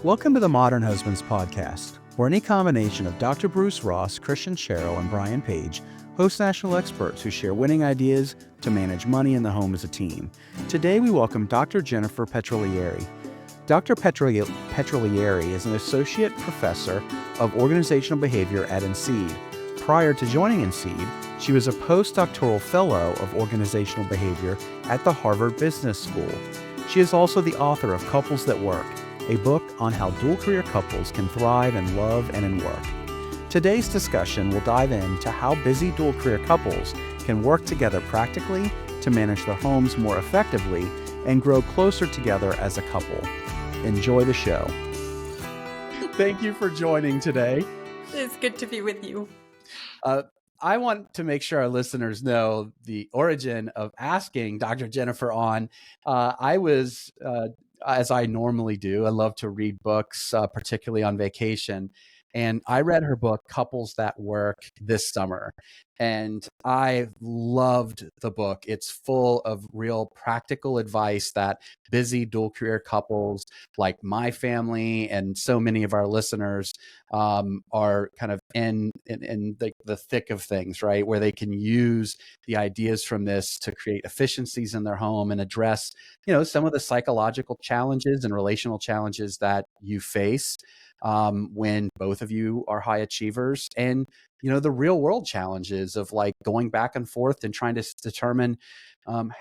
Welcome to the Modern Husbands Podcast, where any combination of Dr. Bruce Ross, Christian Sherrill, and Brian Page host national experts who share winning ideas to manage money in the home as a team. Today we welcome Dr. Jennifer Petriglieri. Dr. Petriglieri is an associate professor of organizational behavior at INSEAD. Prior to joining INSEAD, she was a postdoctoral fellow of organizational behavior at the Harvard Business School. She is also the author of Couples That Work, a book on how dual-career couples can thrive in love and in work. Today's discussion will dive into how busy dual-career couples can work together practically to manage their homes more effectively and grow closer together as a couple. Enjoy the show. Thank you for joining today. It's good to be with you. I want to make sure our listeners know the origin of asking Dr. Jennifer on. I was, as I normally do, I love to read books, particularly on vacation. And I read her book, Couples That Work, this summer. And I loved the book. It's full of real practical advice that busy dual career couples like my family and so many of our listeners are kind of in the thick of things, right? Where they can use the ideas from this to create efficiencies in their home and address, some of the psychological challenges and relational challenges that you face when both of you are high achievers, and the real world challenges of like going back and forth and trying to determine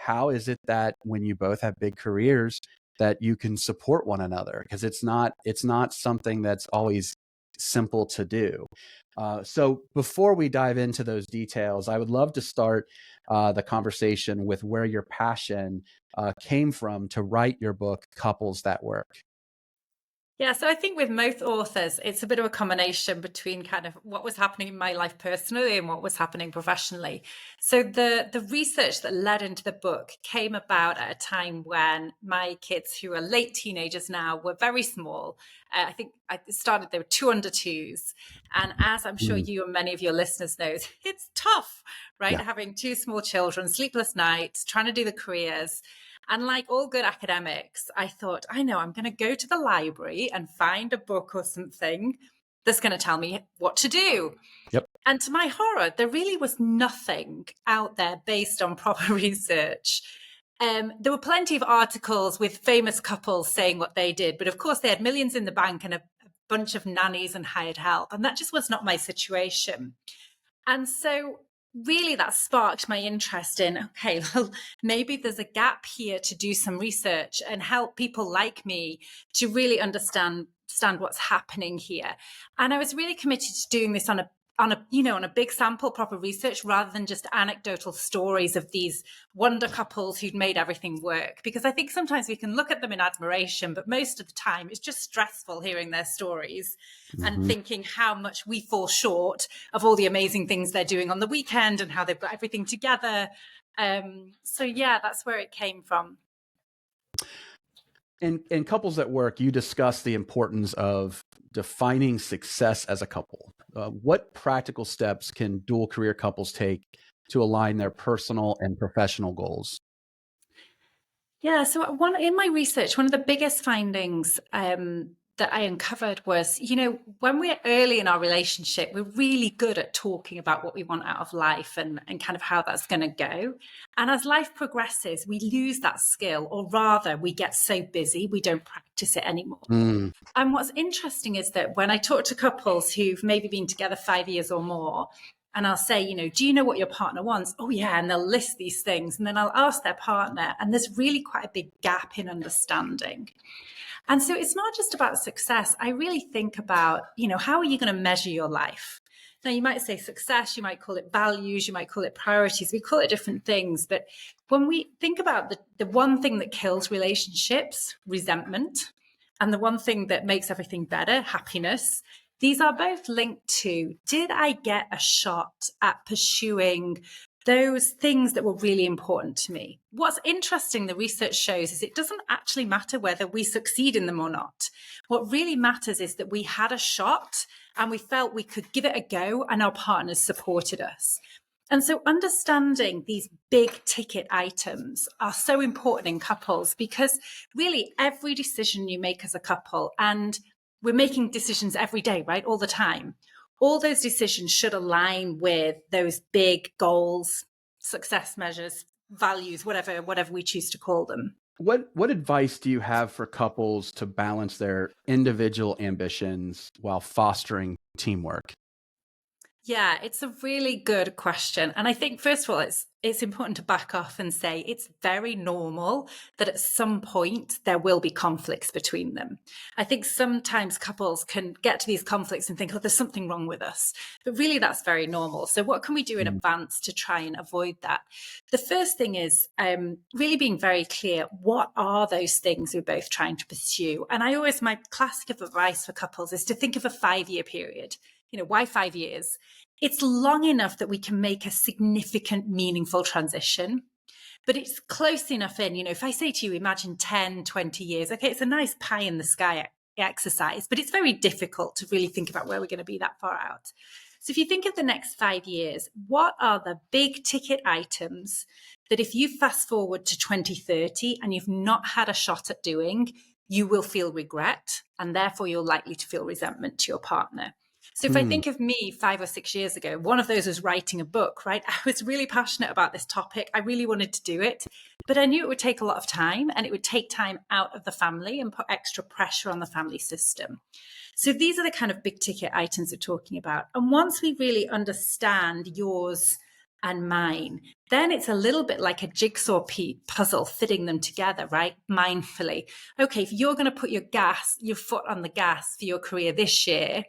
how is it that when you both have big careers that you can support one another, because it's not something that's always simple to do. So before we dive into those details, I would love to start the conversation with where your passion came from to write your book, Couples That Work. Yeah, so I think with most authors, it's a bit of a combination between kind of what was happening in my life personally and what was happening professionally. So the research that led into the book came about at a time when my kids, who are late teenagers now, were very small. I think they were 2 under 2s. And as I'm sure you and many of your listeners know, it's tough, right? Yeah. Having 2 small children, sleepless nights, trying to do the careers. And like all good academics, I thought, I'm going to go to the library and find a book or something that's going to tell me what to do. Yep. And to my horror, there really was nothing out there based on proper research. There were plenty of articles with famous couples saying what they did, but of course they had millions in the bank and a bunch of nannies and hired help. And that just was not my situation. And so really that sparked my interest in, okay, well, maybe there's a gap here to do some research and help people like me to really understand what's happening here. And I was really committed to doing this on a big sample, proper research, rather than just anecdotal stories of these wonder couples who'd made everything work. Because I think sometimes we can look at them in admiration, but most of the time it's just stressful hearing their stories and thinking how much we fall short of all the amazing things they're doing on the weekend and how they've got everything together. So yeah, that's where it came from. In Couples That Work, you discuss the importance of defining success as a couple. What practical steps can dual career couples take to align their personal and professional goals? Yeah, so in my research, one of the biggest findings that I uncovered was, when we're early in our relationship, we're really good at talking about what we want out of life and kind of how that's going to go. And as life progresses, we lose that skill, or rather we get so busy, we don't practice it anymore. And what's interesting is that when I talk to couples who've maybe been together 5 years or more, and I'll say, do you know what your partner wants? Oh, yeah. And they'll list these things. And then I'll ask their partner. And there's really quite a big gap in understanding. And so it's not just about success. I really think about, how are you going to measure your life? Now, you might say success, you might call it values, you might call it priorities. We call it different things. But when we think about the one thing that kills relationships, resentment, and the one thing that makes everything better, happiness, these are both linked to, did I get a shot at pursuing those things that were really important to me? What's interesting, the research shows, is it doesn't actually matter whether we succeed in them or not. What really matters is that we had a shot and we felt we could give it a go and our partners supported us. And so understanding these big ticket items are so important in couples, because really every decision you make as a couple, and we're making decisions every day, right? All the time. All those decisions should align with those big goals, success measures, values, whatever we choose to call them. What advice do you have for couples to balance their individual ambitions while fostering teamwork? Yeah, it's a really good question. And I think, first of all, it's important to back off and say it's very normal that at some point there will be conflicts between them. I think sometimes couples can get to these conflicts and think, oh, there's something wrong with us. But really, that's very normal. So what can we do in advance to try and avoid that? The first thing is really being very clear, what are those things we're both trying to pursue? And my classic advice for couples is to think of a 5-year period. Why 5 years? It's long enough that we can make a significant, meaningful transition, but it's close enough in. If I say to you, imagine 10, 20 years, okay, it's a nice pie in the sky exercise, but it's very difficult to really think about where we're going to be that far out. So if you think of the next 5 years, what are the big ticket items that if you fast forward to 2030 and you've not had a shot at doing, you will feel regret, and therefore you're likely to feel resentment to your partner. So if I think of me 5 or 6 years ago, one of those was writing a book, right? I was really passionate about this topic. I really wanted to do it, but I knew it would take a lot of time, and it would take time out of the family and put extra pressure on the family system. So these are the kind of big ticket items we're talking about. And once we really understand yours and mine, then it's a little bit like a jigsaw puzzle, fitting them together, right? Mindfully. Okay, if you're going to put your foot on the gas for your career this year,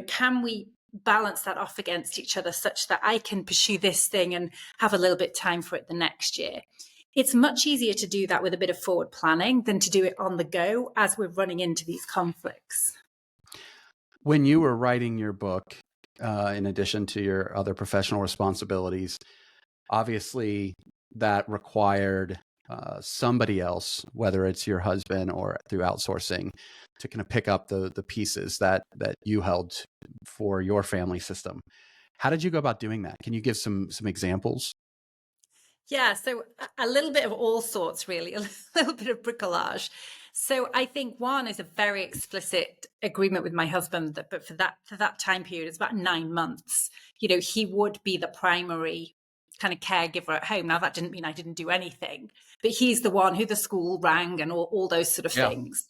can we balance that off against each other such that I can pursue this thing and have a little bit time for it the next year? It's much easier to do that with a bit of forward planning than to do it on the go as we're running into these conflicts. When you were writing your book, in addition to your other professional responsibilities, obviously that required somebody else, whether it's your husband or through outsourcing, to kind of pick up the pieces that you held for your family system. How did you go about doing that? Can you give some examples? Yeah, so a little bit of all sorts, really, a little bit of bricolage. So I think one is a very explicit agreement with my husband that, but for that time period, it's about 9 months. He would be the primary kind of caregiver at home. Now, that didn't mean I didn't do anything, but he's the one who the school rang and all those sort of things.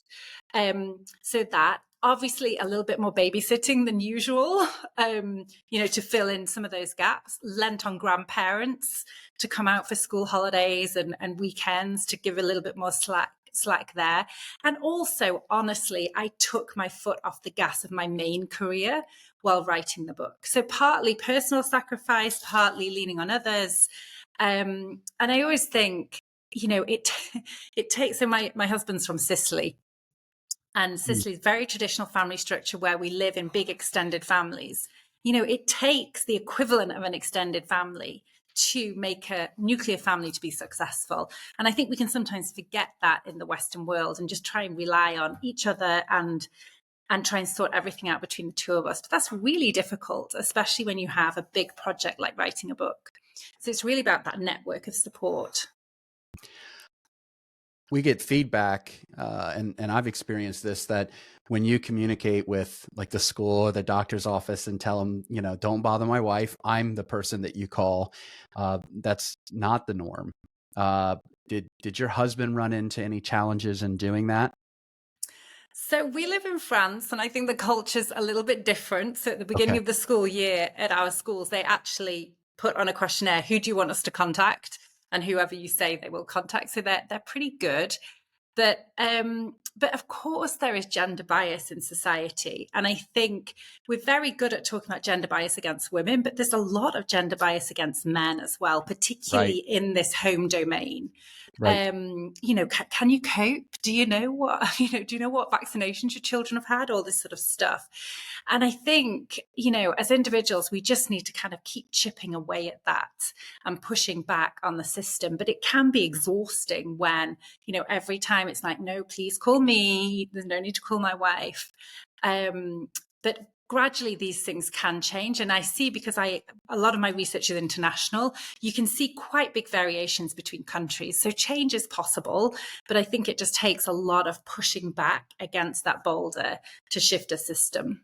So that obviously a little bit more babysitting than usual, to fill in some of those gaps, lent on grandparents to come out for school holidays and weekends to give a little bit more slack there. And also, honestly, I took my foot off the gas of my main career while writing the book. So partly personal sacrifice, partly leaning on others. And I always think, it takes, so my husband's from Sicily. And Sicily's very traditional family structure where we live in big extended families. It takes the equivalent of an extended family to make a nuclear family to be successful. And I think we can sometimes forget that in the Western world and just try and rely on each other and try and sort everything out between the two of us. But that's really difficult, especially when you have a big project like writing a book. So it's really about that network of support. We get feedback, and I've experienced this, that when you communicate with like the school or the doctor's office and tell them, don't bother my wife, I'm the person that you call. That's not the norm. Did your husband run into any challenges in doing that? So we live in France, and I think the culture's a little bit different. So at the beginning of the school year at our schools, they actually put on a questionnaire, who do you want us to contact? And whoever you say they will contact. So they're pretty good. But of course there is gender bias in society. And I think we're very good at talking about gender bias against women, but there's a lot of gender bias against men as well, particularly in this home domain. Right. Can you cope? Do you know what, vaccinations your children have had? All this sort of stuff. And I think, as individuals, we just need to kind of keep chipping away at that and pushing back on the system. But it can be exhausting when, every time it's like, no, please call me. There's no need to call my wife. But gradually these things can change. And I see, because a lot of my research is international, you can see quite big variations between countries. So change is possible, but I think it just takes a lot of pushing back against that boulder to shift a system.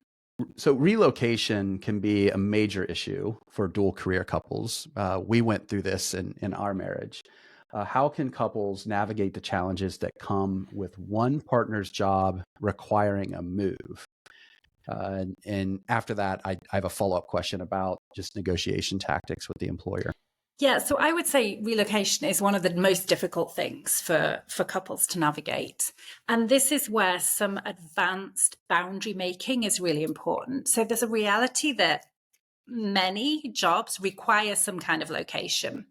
So relocation can be a major issue for dual career couples. We went through this in our marriage. How can couples navigate the challenges that come with one partner's job requiring a move? And after that, I have a follow-up question about just negotiation tactics with the employer. Yeah, so I would say relocation is one of the most difficult things for couples to navigate. And this is where some advanced boundary making is really important. So there's a reality that many jobs require some kind of location,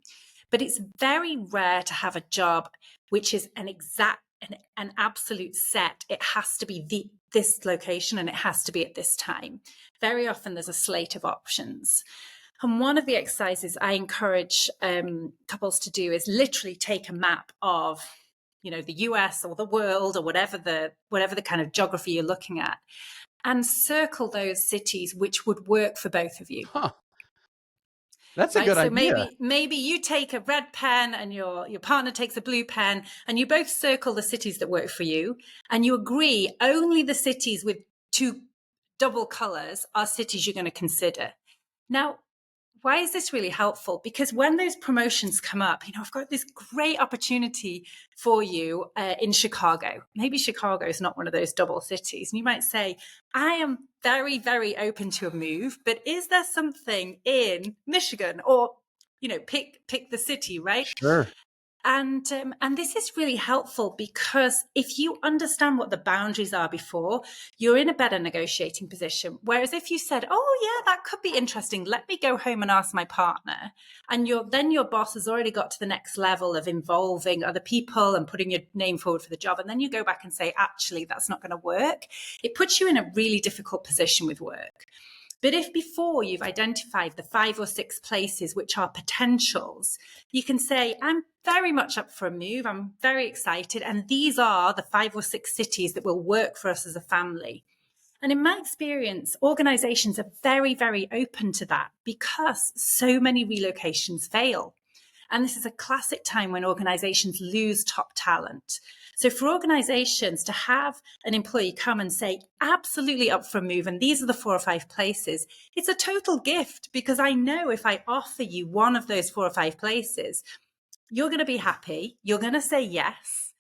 but it's very rare to have a job which is an absolute set. It has to be this location and it has to be at this time. Very often there's a slate of options. And one of the exercises I encourage couples to do is literally take a map of, the US or the world or whatever the kind of geography you're looking at, and circle those cities which would work for both of you. Huh. That's a Right. good So idea. maybe you take a red pen and your partner takes a blue pen, and you both circle the cities that work for you, and you agree only the cities with two double colors are cities you're going to consider. Now, why is this really helpful? Because when those promotions come up, I've got this great opportunity for you in Chicago. Maybe Chicago is not one of those double cities. And you might say, I am very, very open to a move, but is there something in Michigan? Or, pick the city, right? Sure. And this is really helpful, because if you understand what the boundaries are before, you're in a better negotiating position. Whereas if you said, oh, yeah, that could be interesting, let me go home and ask my partner. And then your boss has already got to the next level of involving other people and putting your name forward for the job. And then you go back and say, actually, that's not going to work. It puts you in a really difficult position with work. But if before you've identified the 5 or 6 places which are potentials, you can say, I'm very much up for a move. I'm very excited. And these are the 5 or 6 cities that will work for us as a family. And in my experience, organizations are very, very open to that, because so many relocations fail. And this is a classic time when organizations lose top talent. So for organizations to have an employee come and say, absolutely up for a move, and these are the 4 or 5 places, it's a total gift, because I know if I offer you one of those 4 or 5 places, you're going to be happy, you're going to say yes,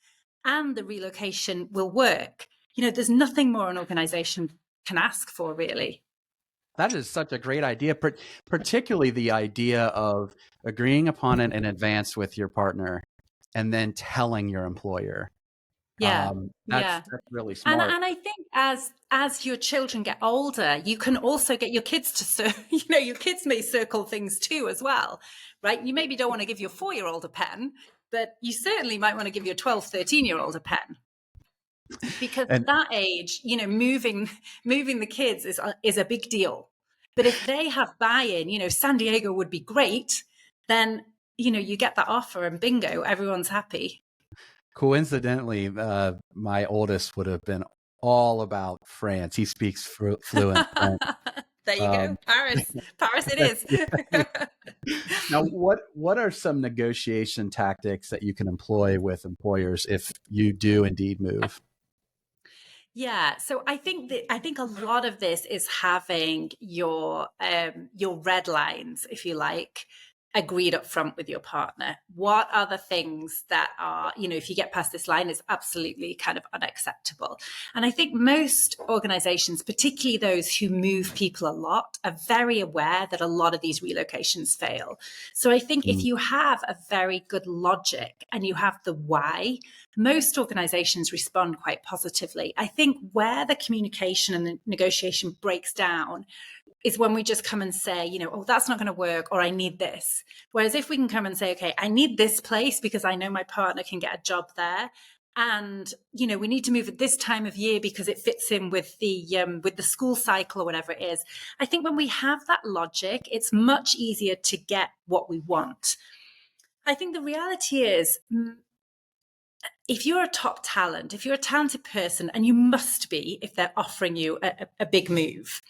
and the relocation will work. There's nothing more an organization can ask for, really. That is such a great idea, particularly the idea of agreeing upon it in advance with your partner and then telling your employer. Yeah. That's Yeah. really And smart. I think as your children get older, you can also get your kids to your kids may circle things too as well, right? You maybe don't want to give your 4-year-old a pen, but you certainly might want to give your 12, 13-year-old a pen. Because at And that age, moving the kids is a big deal. But if they have buy-in, San Diego would be great, then you get that offer and bingo, everyone's happy. coincidentally, my oldest would have been all about France. He speaks fluent French. There you go. Um, Paris it is. Now, what are some negotiation tactics that you can employ with employers if you do indeed move? Yeah, so I think a lot of this is having your red lines, if you like, agreed up front with your partner. What are the things that are, if you get past this line, is absolutely kind of unacceptable. And I think most organizations, particularly those who move people a lot, are very aware that a lot of these relocations fail. So I think if Mm. you have a very good logic and you have the why, most organizations respond quite positively. I think where the communication and the negotiation breaks down is when we just come and say, oh, that's not going to work, or I need this. Whereas if we can come and say, okay, I need this place because I know my partner can get a job there. And, we need to move at this time of year because it fits in with the school cycle or whatever it is. I think when we have that logic, it's much easier to get what we want. I think the reality is if you're a top talent, if you're a talented person, and you must be if they're offering you a big move,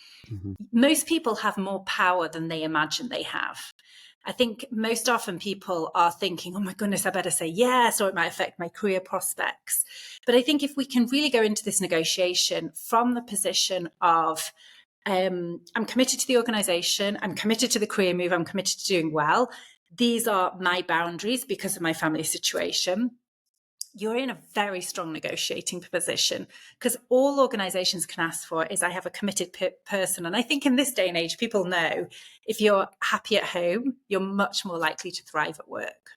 most people have more power than they imagine they have. I think most often people are thinking, oh my goodness, I better say yes, or it might affect my career prospects. But I think if we can really go into this negotiation from the position of, I'm committed to the organization, I'm committed to the career move, I'm committed to doing well. These are my boundaries because of my family situation. You're in a very strong negotiating position, because all organizations can ask for is, I have a committed person. And I think in this day and age, people know if you're happy at home, you're much more likely to thrive at work.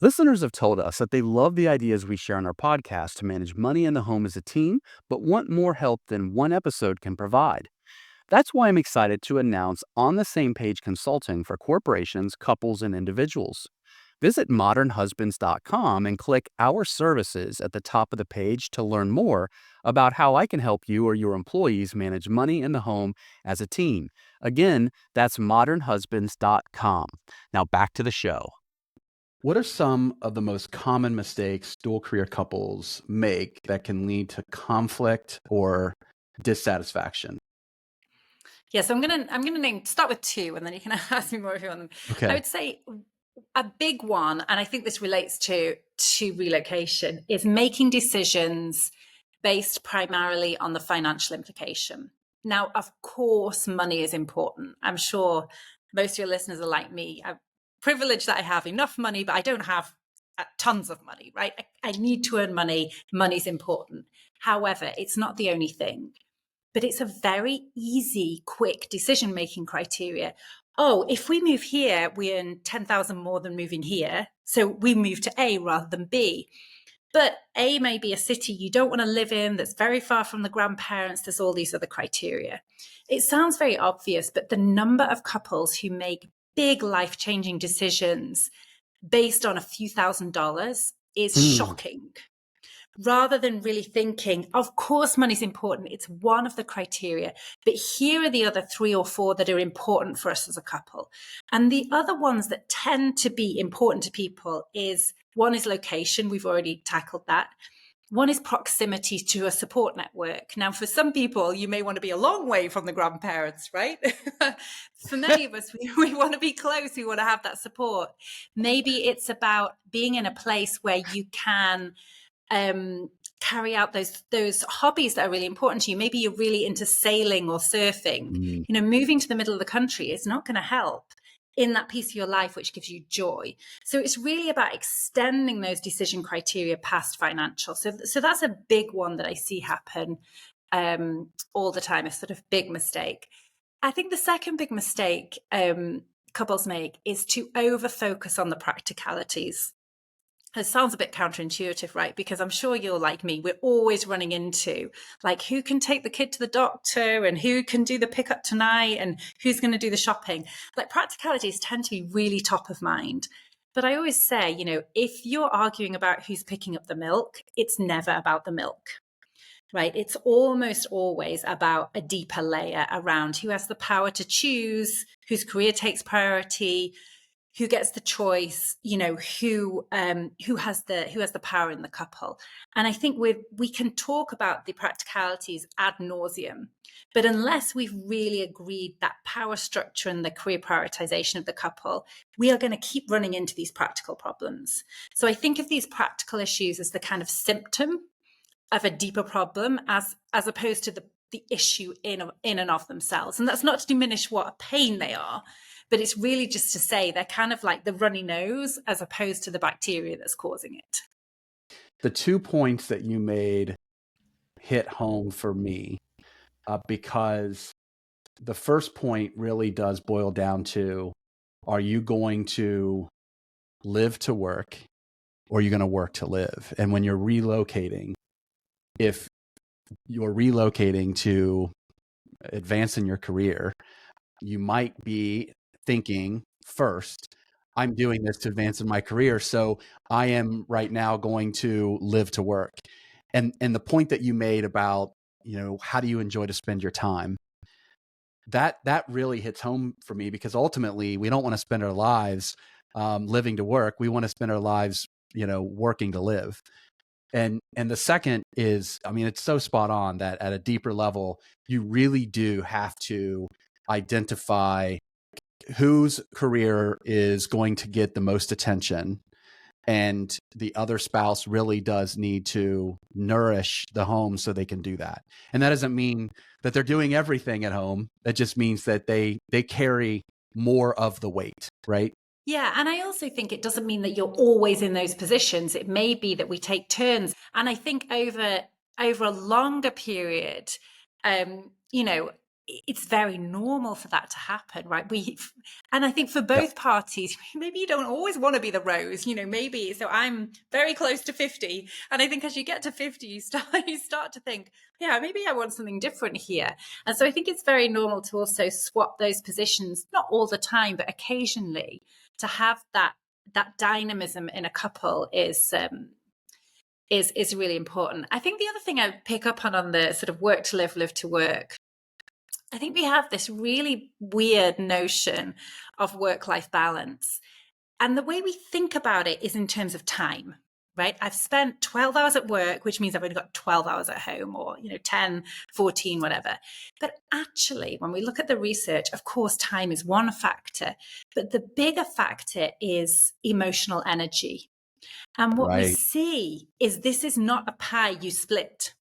Listeners have told us that they love the ideas we share on our podcast to manage money in the home as a team, but want more help than one episode can provide. That's why I'm excited to announce On the Same Page Consulting for corporations, couples, and individuals. Visit modernhusbands.com and click Our Services at the top of the page to learn more about how I can help you or your employees manage money in the home as a team. Again, that's modernhusbands.com. Now back to the show. What are some of the most common mistakes dual career couples make that can lead to conflict or dissatisfaction? Yeah, so I'm gonna start with two, and then you can ask me more if you want them. Okay. I would say a big one, and I think this relates to relocation, is making decisions based primarily on the financial implication. Now, of course, money is important. I'm sure most of your listeners are like me. I'm privileged that I have enough money, but I don't have tons of money, right? I need to earn money. Money's important. However, it's not the only thing. But it's a very easy, quick decision-making criteria. Oh, if we move here, we earn 10,000 more than moving here. So we move to A rather than B. But A may be a city you don't want to live in, that's very far from the grandparents. There's all these other criteria. It sounds very obvious, but the number of couples who make big life-changing decisions based on a few $1,000s is shocking. Rather than really thinking, of course, money's important. It's one of the criteria, but here are the other 3 or 4 that are important for us as a couple. And the other ones that tend to be important to people is, one is location. We've already tackled that. One is proximity to a support network. Now, for some people, you may want to be a long way from the grandparents, right? For many of us, we want to be close. We want to have that support. Maybe it's about being in a place where you can carry out those hobbies that are really important to you. Maybe you're really into sailing or surfing. Moving to the middle of the country is not going to help in that piece of your life which gives you joy. So it's really about extending those decision criteria past financial. So that's a big one that I see happen all the time, a sort of big mistake. I think the second big mistake couples make is to over focus on the practicalities. It sounds a bit counterintuitive, right? Because I'm sure you're like me. We're always running into, like, who can take the kid to the doctor, and who can do the pickup tonight, and who's going to do the shopping. Like, practicalities tend to be really top of mind. But I always say, if you're arguing about who's picking up the milk, it's never about the milk, right? It's almost always about a deeper layer around who has the power to choose, whose career takes priority, who gets the choice, who has the power in the couple. And I think we can talk about the practicalities ad nauseum, but unless we've really agreed that power structure and the career prioritization of the couple, we are going to keep running into these practical problems. So I think of these practical issues as the kind of symptom of a deeper problem, as opposed to the issue in and of themselves. And that's not to diminish what a pain they are, but it's really just to say they're kind of like the runny nose as opposed to the bacteria that's causing it. The 2 points that you made hit home for me because the first point really does boil down to, are you going to live to work, or are you going to work to live? And when you're relocating, if you're relocating to advance in your career, you might be thinking first, I'm doing this to advance in my career, so I am right now going to live to work. And the point that you made about, how do you enjoy to spend your time? That really hits home for me, because ultimately we don't want to spend our lives living to work. We want to spend our lives, working to live. And the second is, I mean, it's so spot on that at a deeper level, you really do have to identify whose career is going to get the most attention. And the other spouse really does need to nourish the home so they can do that. And that doesn't mean that they're doing everything at home. That just means that they carry more of the weight, right? Yeah, and I also think it doesn't mean that you're always in those positions. It may be that we take turns. And I think over a longer period, you know, it's very normal for that to happen, right? And I think for both parties, maybe you don't always want to be the rose, maybe. So I'm very close to 50. And I think as you get to 50, you start to think, yeah, maybe I want something different here. And so I think it's very normal to also swap those positions, not all the time, but occasionally, to have that dynamism in a couple is really important. I think the other thing I pick up on the sort of work to live, live to work, I think we have this really weird notion of work-life balance. And the way we think about it is in terms of time, right? I've spent 12 hours at work, which means I've only got 12 hours at home, or 10, 14, whatever. But actually, when we look at the research, of course, time is one factor, but the bigger factor is emotional energy. And what we see is this is not a pie you split.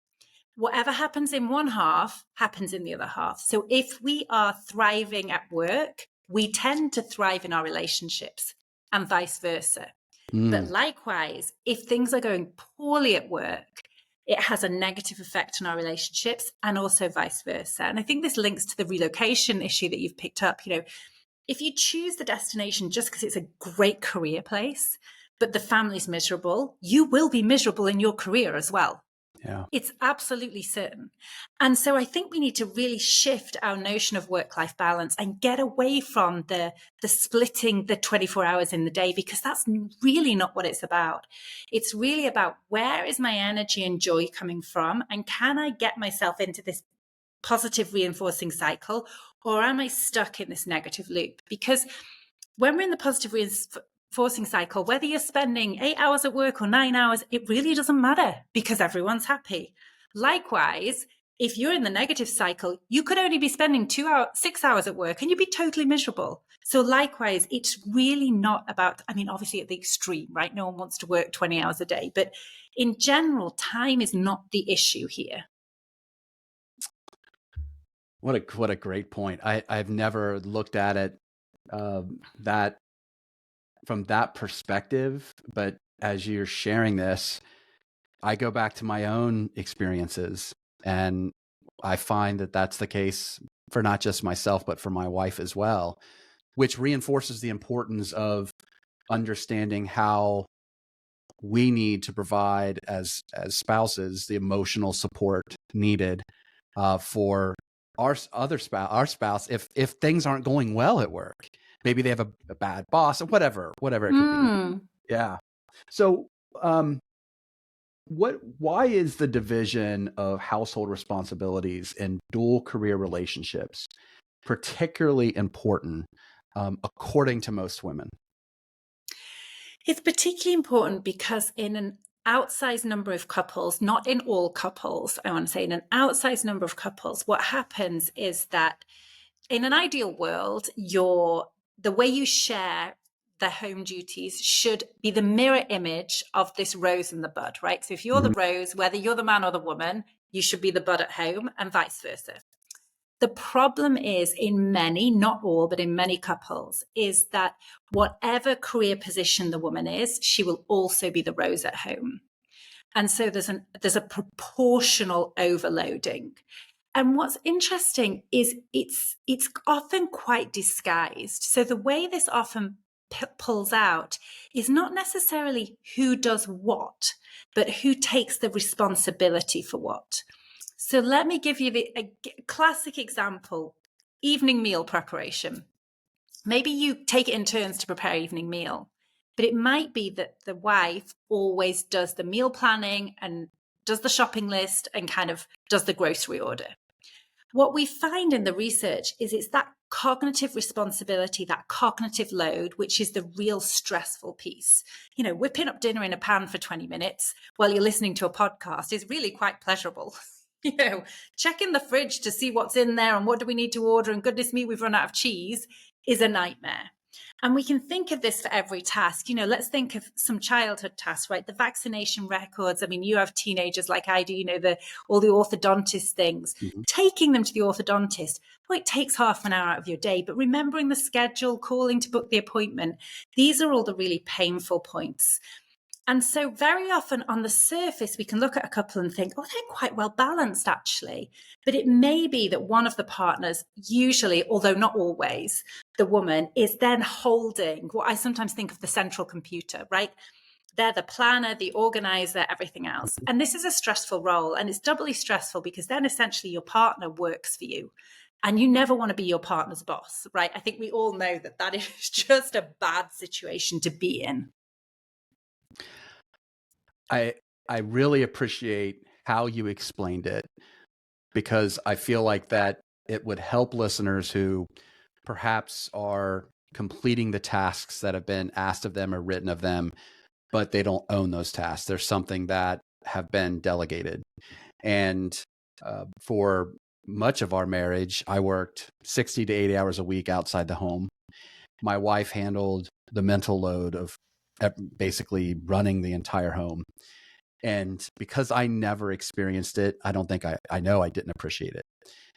Whatever happens in one half happens in the other half. So if we are thriving at work, we tend to thrive in our relationships, and vice versa. But likewise, if things are going poorly at work, it has a negative effect on our relationships, and also vice versa. And I think this links to the relocation issue that you've picked up. If you choose the destination just because it's a great career place, but the family's miserable, you will be miserable in your career as well. Yeah. It's absolutely certain. And so I think we need to really shift our notion of work-life balance and get away from the splitting the 24 hours in the day, because that's really not what it's about. It's really about, where is my energy and joy coming from? And can I get myself into this positive reinforcing cycle, or am I stuck in this negative loop? Because when we're in the positive reinforcing cycle, whether you're spending 8 hours at work or 9 hours, it really doesn't matter, because everyone's happy. Likewise, if you're in the negative cycle, you could only be spending 6 hours at work and you'd be totally miserable. So likewise, it's really not about, obviously at the extreme, right? No one wants to work 20 hours a day, but in general, time is not the issue here. What a great point. I've never looked at it that from that perspective, but as you're sharing this, I go back to my own experiences, and I find that that's the case for not just myself, but for my wife as well, which reinforces the importance of understanding how we need to provide as spouses the emotional support needed for our spouse if things aren't going well at work. Maybe they have a bad boss or whatever it could be. Yeah. So why is the division of household responsibilities and dual career relationships particularly important according to most women? It's particularly important because in an outsized number of couples, not in all couples, I want to say in an outsized number of couples, what happens is that in an ideal world, the way you share the home duties should be the mirror image of this rose and the bud, right? So if you're the rose, whether you're the man or the woman, you should be the bud at home, and vice versa. The problem is, in many, not all, but in many couples, is that whatever career position the woman is, she will also be the rose at home. And so there's a proportional overloading. And what's interesting is it's often quite disguised. So the way this often pulls out is not necessarily who does what, but who takes the responsibility for what. So let me give you a classic example: evening meal preparation. Maybe you take it in turns to prepare evening meal, but it might be that the wife always does the meal planning and does the shopping list and kind of does the grocery order. What we find in the research is it's that cognitive responsibility, that cognitive load, which is the real stressful piece. You know, whipping up dinner in a pan for 20 minutes while you're listening to a podcast is really quite pleasurable. You know, checking the fridge to see what's in there and what do we need to order, and goodness me, we've run out of cheese, is a nightmare. And we can think of this for every task. You know, let's think of some childhood tasks, right? The vaccination records. I mean, you have teenagers like I do, you know, all the orthodontist things. Mhm. Taking them to the orthodontist, well, it takes half an hour out of your day, but remembering the schedule, calling to book the appointment, these are all the really painful points. And so very often on the surface, we can look at a couple and think, oh, they're quite well balanced, actually. But it may be that one of the partners, usually, although not always, the woman is then holding what I sometimes think of the central computer, right? They're the planner, the organizer, everything else. And this is a stressful role. And it's doubly stressful because then essentially your partner works for you. And you never want to be your partner's boss, right? I think we all know that that is just a bad situation to be in. I really appreciate how you explained it, because I feel like that it would help listeners who perhaps are completing the tasks that have been asked of them or written of them, but they don't own those tasks. There's something that have been delegated. And for much of our marriage, I worked 60 to 80 hours a week outside the home. My wife handled the mental load of basically running the entire home. And because I never experienced it, I don't think I know I didn't appreciate it.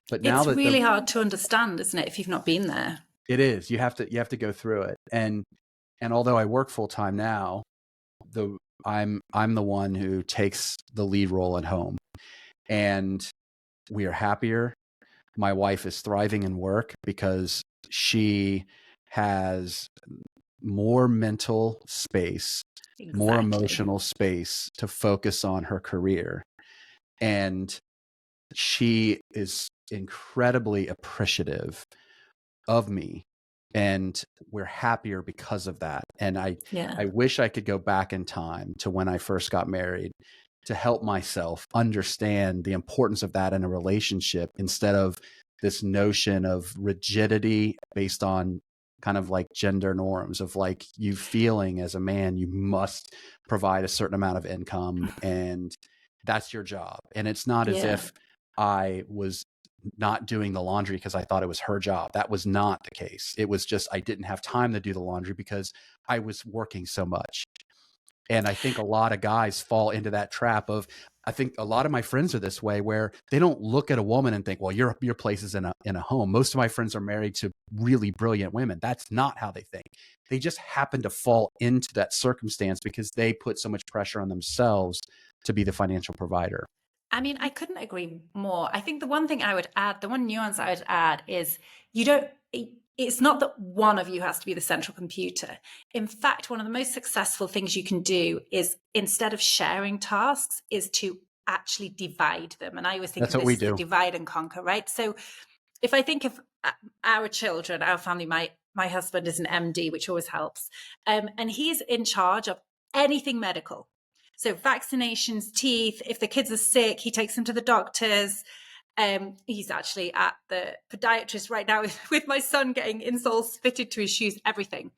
But now it's really hard to understand, isn't it, if you've not been there? It is. You have to go through it. And although I work full time now, I'm the one who takes the lead role at home, and we are happier. My wife is thriving in work because she has more mental space, more emotional space to focus on her career. And she is incredibly appreciative of me, and we're happier because of that. And I wish I could go back in time to when I first got married to help myself understand the importance of that in a relationship, instead of this notion of rigidity based on kind of like gender norms of like, you feeling as a man, you must provide a certain amount of income and that's your job. And it's not as if I was not doing the laundry because I thought it was her job. That was not the case. It was just, I didn't have time to do the laundry because I was working so much. And I think a lot of guys fall into that trap of, I think a lot of my friends are this way, where they don't look at a woman and think, well, your place is in a home. Most of my friends are married to really brilliant women. That's not how they think. They just happen to fall into that circumstance because they put so much pressure on themselves to be the financial provider. I mean, I couldn't agree more. I think the one thing I would add, the one nuance I would add is it's not that one of you has to be the central computer. In fact, one of the most successful things you can do is, instead of sharing tasks, is to actually divide them. And I always think of this as the divide and conquer, right? So if I think of our children, our family, my husband is an MD, which always helps. And he's in charge of anything medical. So vaccinations, teeth, if the kids are sick, he takes them to the doctors. He's actually at the podiatrist right now with my son, getting insoles fitted to his shoes, everything.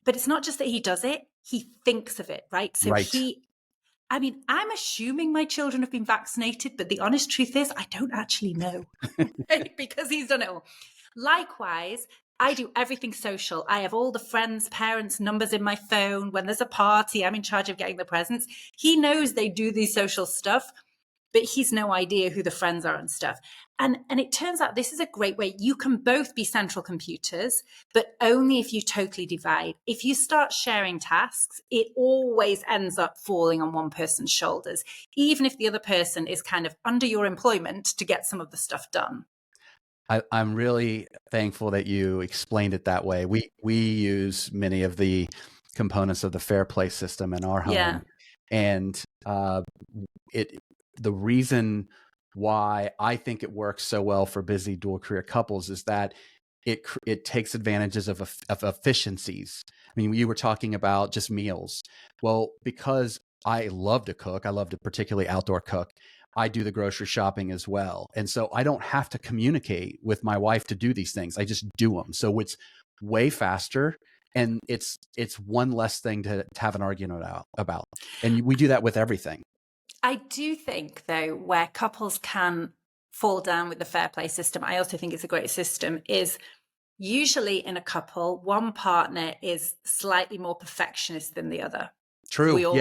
But it's not just that he does it, he thinks of it, right? So I'm assuming my children have been vaccinated, but the honest truth is I don't actually know because he's done it all. Likewise, I do everything social. I have all the friends' parents' numbers in my phone. When there's a party, I'm in charge of getting the presents. He knows they do these social stuff, but he's no idea who the friends are and stuff. And it turns out this is a great way. You can both be central computers, but only if you totally divide. If you start sharing tasks, it always ends up falling on one person's shoulders, even if the other person is kind of under your employment to get some of the stuff done. I'm really thankful that you explained it that way. We use many of the components of the Fair Play system in our home, and the reason why I think it works so well for busy dual career couples is that it takes advantages of efficiencies. I mean, you were talking about just meals. Well, because I love to cook, I love to particularly outdoor cook, I do the grocery shopping as well. And so I don't have to communicate with my wife to do these things. I just do them. So it's way faster, and it's one less thing to have an argument about. And we do that with everything. I do think, though, where couples can fall down with the fair play system, I also think it's a great system, is usually in a couple, one partner is slightly more perfectionist than the other. True. We all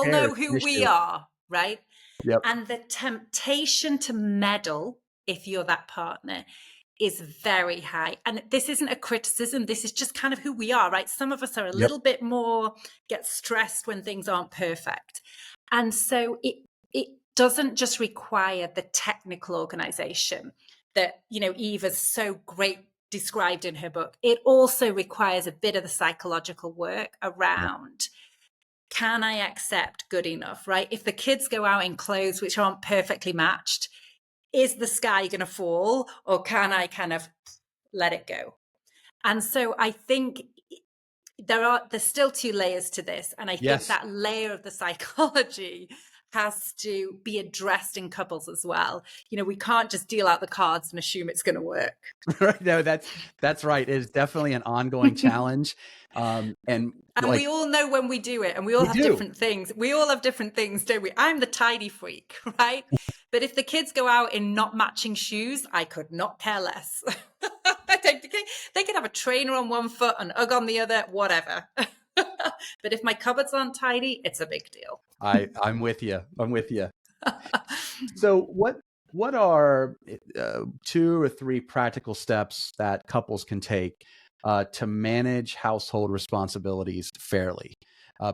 know who we are, right? Yep. And the temptation to meddle, if you're that partner, is very high. And this isn't a criticism. This is just kind of who we are, right? Some of us are a little bit more, get stressed when things aren't perfect. And so it doesn't just require the technical organization that, Eve is so great described in her book. It also requires a bit of the psychological work around, can I accept good enough, right? If the kids go out in clothes which aren't perfectly matched, is the sky going to fall, or can I kind of let it go? And so I think there's still two layers to this. And I think that layer of the psychology has to be addressed in couples as well. We can't just deal out the cards and assume it's going to work. Right. No, that's right. It is definitely an ongoing challenge. And we all know when we do it, and we all have different things. We all have different things, don't we? I'm the tidy freak, right? But if the kids go out in not matching shoes, I could not care less. They could have a trainer on one foot and UGG on the other, whatever. But if my cupboards aren't tidy, it's a big deal. I'm with you. So what are 2 or 3 practical steps that couples can take to manage household responsibilities fairly?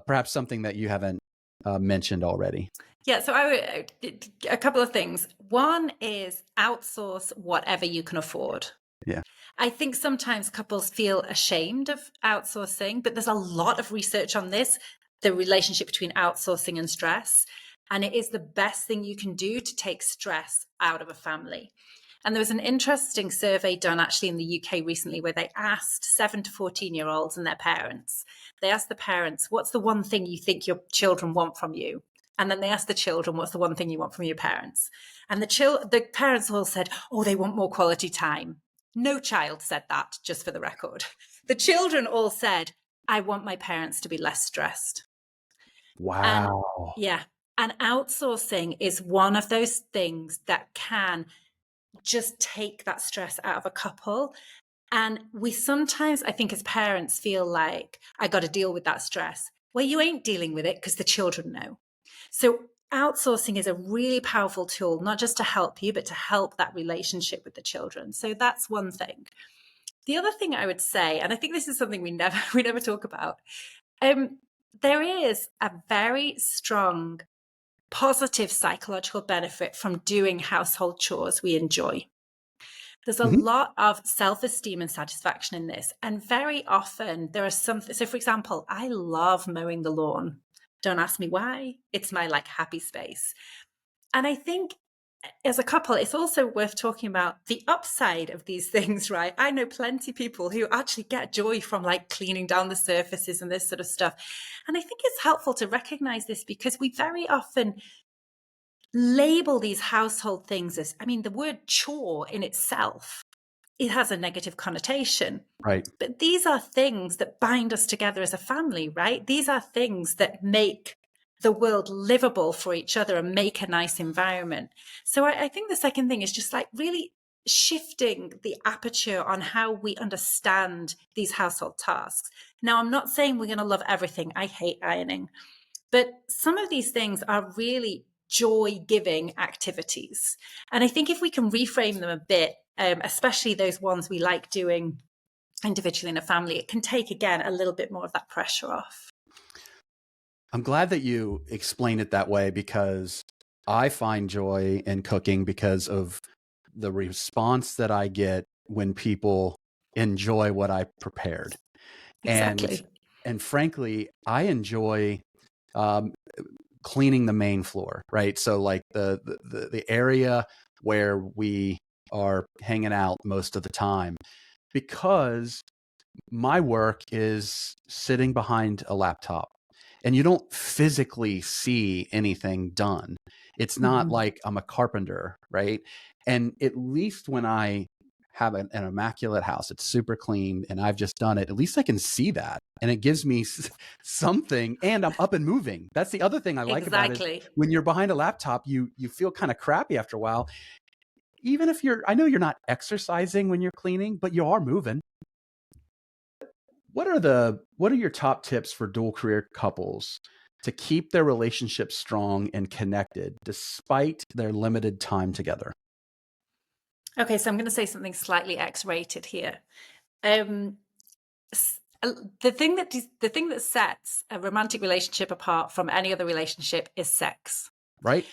Perhaps something that you haven't mentioned already. Yeah, so a couple of things. One is outsource whatever you can afford. Yeah. I think sometimes couples feel ashamed of outsourcing, but there's a lot of research on this, the relationship between outsourcing and stress. And it is the best thing you can do to take stress out of a family. And there was an interesting survey done actually in the UK recently where they asked 7 to 14-year-olds and their parents. They asked the parents, what's the one thing you think your children want from you? And then they asked the children, what's the one thing you want from your parents? And the parents all said, oh, they want more quality time. No child said that, just for the record. The children all said, I want my parents to be less stressed. Wow. And outsourcing is one of those things that can just take that stress out of a couple. And we sometimes, I think as parents, feel like, I got to deal with that stress. Well, you ain't dealing with it because the children know. So outsourcing is a really powerful tool, not just to help you, but to help that relationship with the children. So that's one thing. The other thing I would say, and I think this is something we never talk about, there is a very strong positive psychological benefit from doing household chores we enjoy. There's a lot of self-esteem and satisfaction in this. And very often there are so for example, I love mowing the lawn. Don't ask me why. It's my happy space. And I think as a couple, it's also worth talking about the upside of these things, right? I know plenty of people who actually get joy from cleaning down the surfaces and this sort of stuff. And I think it's helpful to recognize this because we very often label these household things as, the word chore in itself, it has a negative connotation. Right. But these are things that bind us together as a family, right? These are things that make the world livable for each other and make a nice environment. So I think the second thing is just really shifting the aperture on how we understand these household tasks. Now, I'm not saying we're going to love everything. I hate ironing. But some of these things are really joy-giving activities. And I think if we can reframe them a bit, especially those ones we like doing individually in a family, it can take, again, a little bit more of that pressure off. I'm glad that you explain it that way because I find joy in cooking because of the response that I get when people enjoy what I prepared. Exactly. And frankly, I enjoy cleaning the main floor, right? So the area where we are hanging out most of the time, because my work is sitting behind a laptop. and you don't physically see anything done. It's not like I'm a carpenter, right? And at least when I have an immaculate house, it's super clean, and I've just done it, at least I can see that. And it gives me something, and I'm up and moving. That's the other thing I like about it. Exactly. When you're behind a laptop, you feel kind of crappy after a while. Even if I know you're not exercising when you're cleaning, but you are moving. What are your top tips for dual career couples to keep their relationship strong and connected despite their limited time together? Okay, so I'm going to say something slightly X-rated here. The thing that sets a romantic relationship apart from any other relationship is sex. Right?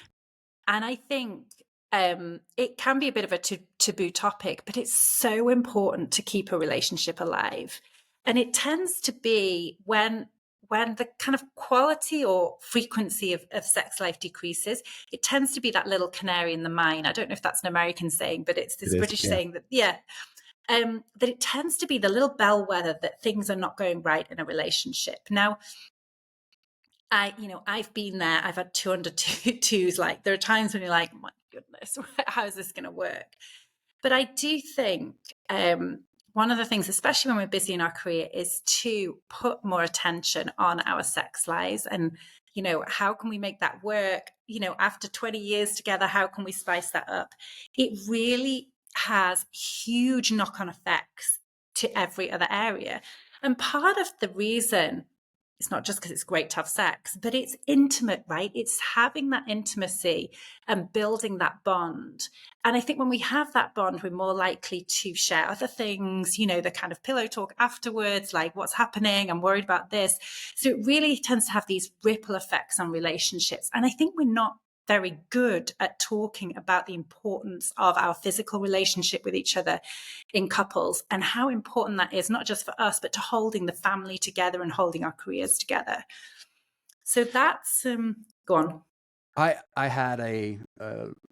And I think it can be a bit of a taboo topic, but it's so important to keep a relationship alive. And it tends to be when the kind of quality or frequency of sex life decreases, it tends to be that little canary in the mine. I don't know if that's an American saying, but it's this British saying that, that it tends to be the little bellwether that things are not going right in a relationship. Now, I've been there. I've had 202s. Like, there are times when you're like, my goodness, how is this going to work? But I do think one of the things, especially when we're busy in our career, is to put more attention on our sex lives. And, how can we make that work? After 20 years together, how can we spice that up? It really has huge knock-on effects to every other area. And part of the reason, it's not just because it's great to have sex, but it's intimate, right? It's having that intimacy and building that bond. And I think when we have that bond, we're more likely to share other things, the kind of pillow talk afterwards, like what's happening, I'm worried about this. So it really tends to have these ripple effects on relationships. And I think we're not very good at talking about the importance of our physical relationship with each other in couples, and how important that is, not just for us, but to holding the family together and holding our careers together. So that's go on. I had a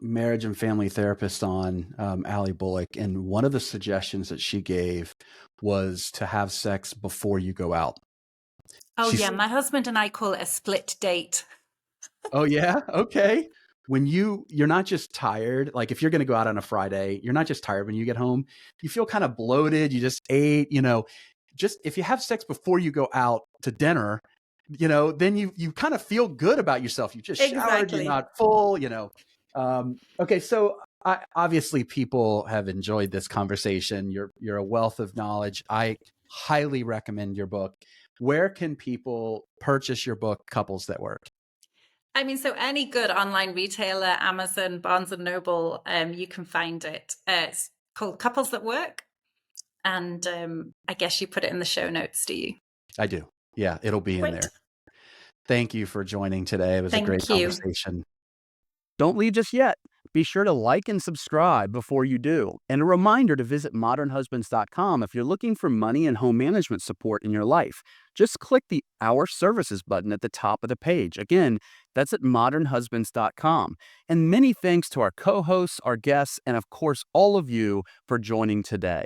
marriage and family therapist on, Allie Bullock, and one of the suggestions that she gave was to have sex before you go out. My husband and I call it a split date. Oh yeah? Okay. When you're not just tired, like if you're going to go out on a Friday, you're not just tired when you get home. You feel kind of bloated. You just ate, just if you have sex before you go out to dinner, then you kind of feel good about yourself. You just showered, Exactly. you're not full, Okay. So obviously people have enjoyed this conversation. You're a wealth of knowledge. I highly recommend your book. Where can people purchase your book, Couples That Work? I mean, so any good online retailer, Amazon, Barnes and Noble, you can find it. It's called Couples That Work. And I guess you put it in the show notes, do you? I do. Yeah, it'll be in there. Thank you for joining today. It was a great conversation. Don't leave just yet. Be sure to like and subscribe before you do. And a reminder to visit modernhusbands.com if you're looking for money and home management support in your life. Just click the Our Services button at the top of the page. Again, that's at modernhusbands.com. And many thanks to our co-hosts, our guests, and of course, all of you for joining today.